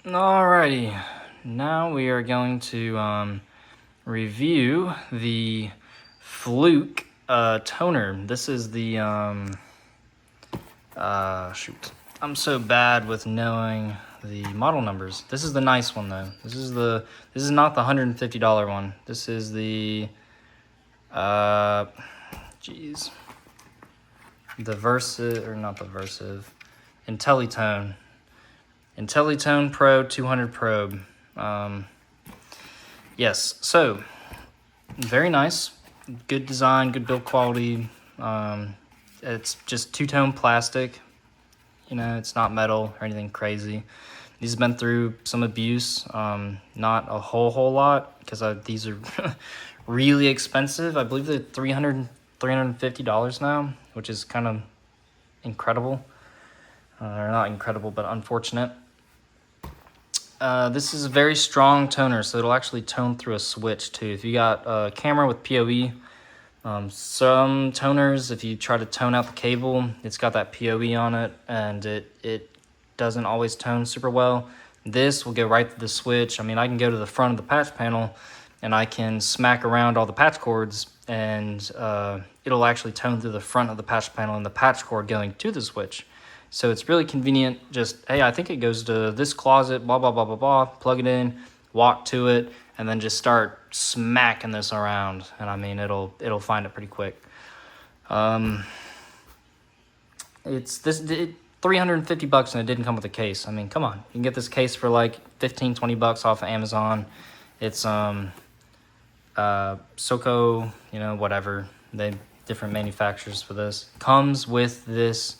Alrighty, now we are going to review the Fluke toner. This is the shoot. I'm so bad with knowing the model numbers. This is the nice one though. This is not the $150 one. This is the geez, the Versive, or not the Versive, Intellitone. Intellitone Pro 200 probe. Yes, so very nice, good design, good build quality. It's just two-tone plastic. You know, it's not metal or anything crazy. These have been through some abuse, not a whole lot, because these are really expensive. I believe they're $350 now, which is kind of incredible. Or not incredible, but unfortunate. This is a very strong toner, so it'll actually tone through a switch too. If you got a camera with PoE, some toners, if you try to tone out the cable, it's got that PoE on it, and it doesn't always tone super well. This will go right through the switch. I mean, I can go to the front of the patch panel, and I can smack around all the patch cords, and it'll actually tone through the front of the patch panel and the patch cord going to the switch. So it's really convenient. Just, hey, I think it goes to this closet, blah, blah, blah, blah, blah, plug it in, walk to it, and then just start smacking this around. And I mean, it'll find it pretty quick. It's 350 bucks, and it didn't come with a case. I mean, come on. You can get this case for like 15, 20 bucks off of Amazon. It's Soco, you know, whatever. They different manufacturers for this. Comes with this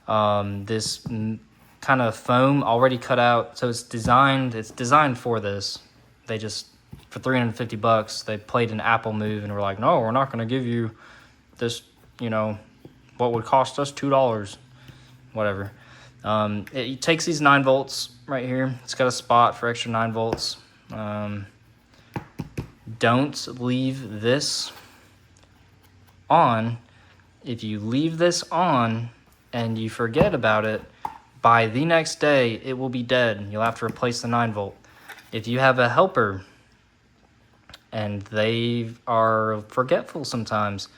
this kind of foam already cut out, so it's designed for this. They just, for 350 bucks, they played an Apple move and were like, no, we're not going to give you this, you know, what would cost us $2, whatever. It takes these 9 volts right here. It's got a spot for extra 9 volts. Don't leave this on. If you leave this on and you forget about it, by the next day, it will be dead. You'll have to replace the 9 volt. If you have a helper and they are forgetful sometimes,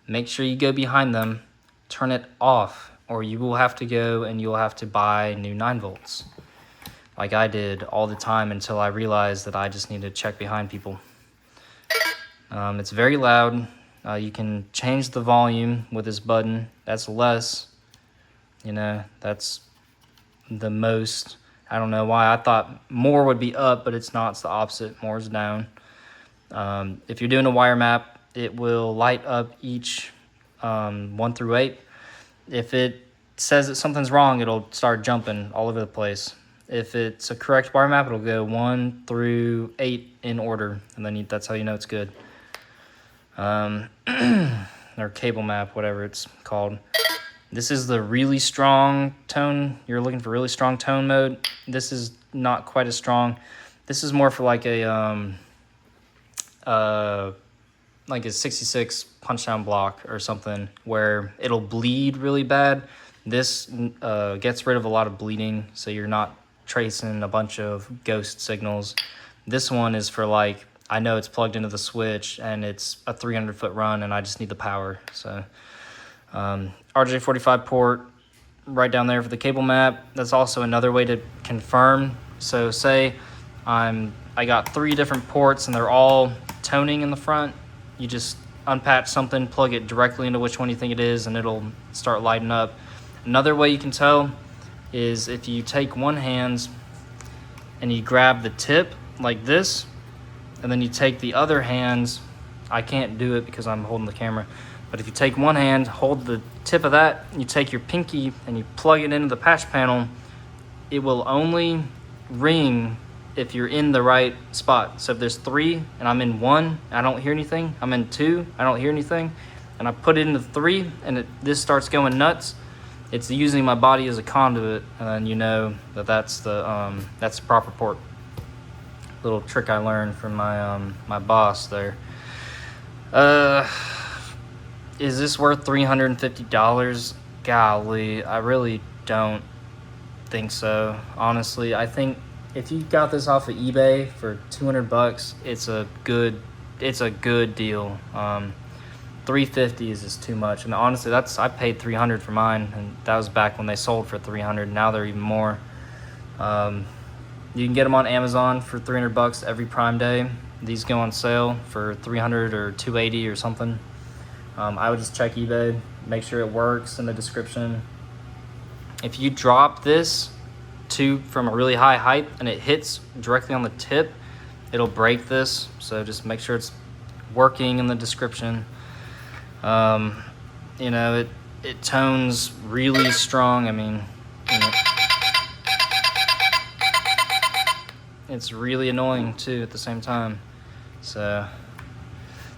make sure you go behind them, turn it off, or you will have to go and you'll have to buy new 9 volts. Like I did all the time until I realized that I just need to check behind people. It's very loud. You can change the volume with this button. That's less. You know, that's the most. I don't know why. I thought more would be up, but it's not. It's the opposite. More is down. If you're doing a wire map, it will light up each 1 through 8. If it says that something's wrong, it'll start jumping all over the place. If it's a correct wire map, it'll go 1 through 8 in order, and then that's how you know it's good. Or cable map, whatever it's called. This is the really strong tone. You're looking for really strong tone mode. This is not quite as strong. This is more for like a 66 punch down block or something where it'll bleed really bad. This gets rid of a lot of bleeding, so you're not tracing a bunch of ghost signals. This one is for like, I know it's plugged into the switch and it's a 300-foot run and I just need the power. So RJ45 port right down there for the cable map. That's also another way to confirm. So say I got 3 different ports and they're all toning in the front. You just unpatch something, plug it directly into which one you think it is, and it'll start lighting up. Another way you can tell is if you take one hand and you grab the tip like this, and then you take the other hand. I can't do it because I'm holding the camera. But if you take one hand, hold the tip of that, you take your pinky and you plug it into the patch panel, it will only ring if you're in the right spot. So if there's 3 and I'm in 1, I don't hear anything. I'm in 2, I don't hear anything. And I put it into 3 and this starts going nuts. It's using my body as a conduit, and then you know that that's the proper port. Little trick I learned from my my boss there. Is this worth $350? Golly, I really don't think so. Honestly, I think if you got this off of eBay for 200 bucks, it's a good deal. 350 is just too much, and honestly, I paid 300 for mine, and that was back when they sold for 300. Now they're even more. You can get them on Amazon for 300 bucks every Prime Day. These go on sale for 300 or 280 or something. I would just check eBay, make sure it works in the description. If you drop this from a really high height and it hits directly on the tip, it'll break this. So just make sure it's working in the description. You know, it tones really strong. I mean, you know, it's really annoying too at the same time. So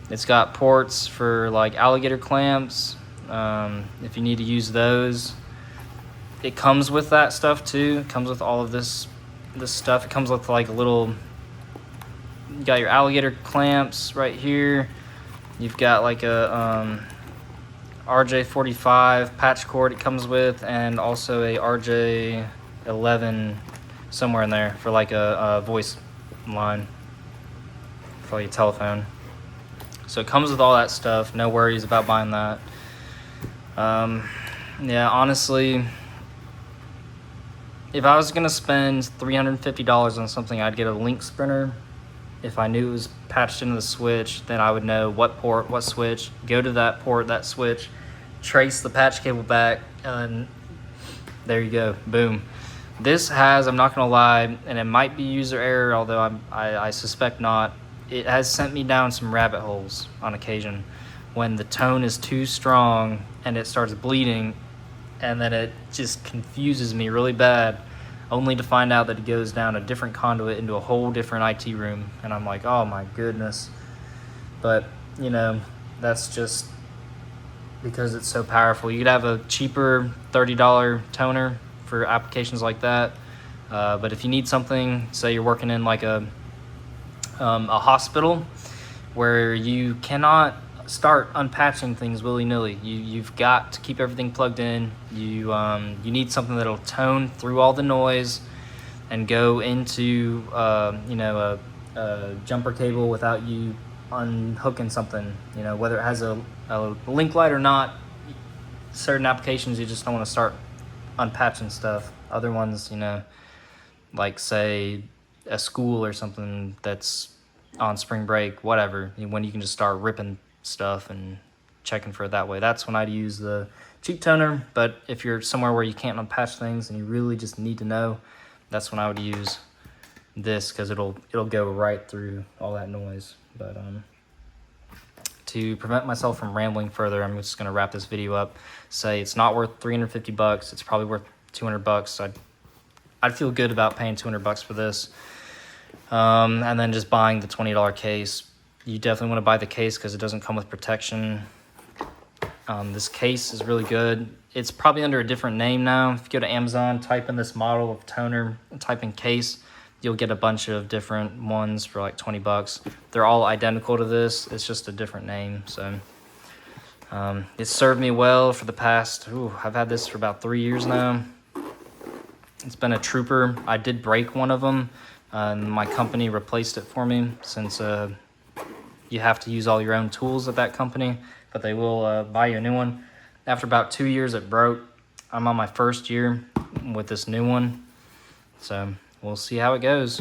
it's got ports for like alligator clamps, if you need to use those. It comes with that stuff too. It comes with all of this stuff. It comes with like a little, you got your alligator clamps right here. You've got like a RJ45 patch cord it comes with, and also a RJ11 somewhere in there for like a voice line for like a telephone. So it comes with all that stuff. No worries about buying that. Yeah, honestly, if I was gonna spend $350 on something, I'd get a link sprinter. If I knew it was patched into the switch, then I would know what port, what switch, go to that port, that switch, trace the patch cable back, and there you go, boom. This has, I'm not gonna lie, and it might be user error, although I suspect not, it has sent me down some rabbit holes on occasion when the tone is too strong and it starts bleeding, and then it just confuses me really bad, only to find out that it goes down a different conduit into a whole different IT room, and I'm like, oh my goodness. But, you know, that's just because it's so powerful. You could have a cheaper $30 toner for applications like that, but if you need something, say you're working in like a hospital where you cannot start unpatching things willy-nilly, you've got to keep everything plugged in. You need something that'll tone through all the noise and go into you know, a jumper cable without you unhooking something, you know, whether it has a link light or not. Certain applications you just don't want to start unpatching stuff. Other ones, you know, like say a school or something that's on spring break, whatever, when you can just start ripping stuff and checking for it that way, that's when I'd use the cheap toner. But if you're somewhere where you can't unpatch things and you really just need to know, that's when I would use this, because it'll go right through all that noise. But to prevent myself from rambling further, I'm just going to wrap this video up. Say it's not worth 350 bucks. It's probably worth 200 bucks. I'd feel good about paying 200 bucks for this. And then just buying the $20 case. You definitely want to buy the case because it doesn't come with protection. This case is really good. It's probably under a different name now. If you go to Amazon, type in this model of toner, type in case, you'll get a bunch of different ones for like 20 bucks. They're all identical to this. It's just a different name. So it's served me well for the past, I've had this for about 3 years now. It's been a trooper. I did break one of them, and my company replaced it for me, since you have to use all your own tools at that company, but they will buy you a new one. After about 2 years, it broke. I'm on my first year with this new one, so we'll see how it goes.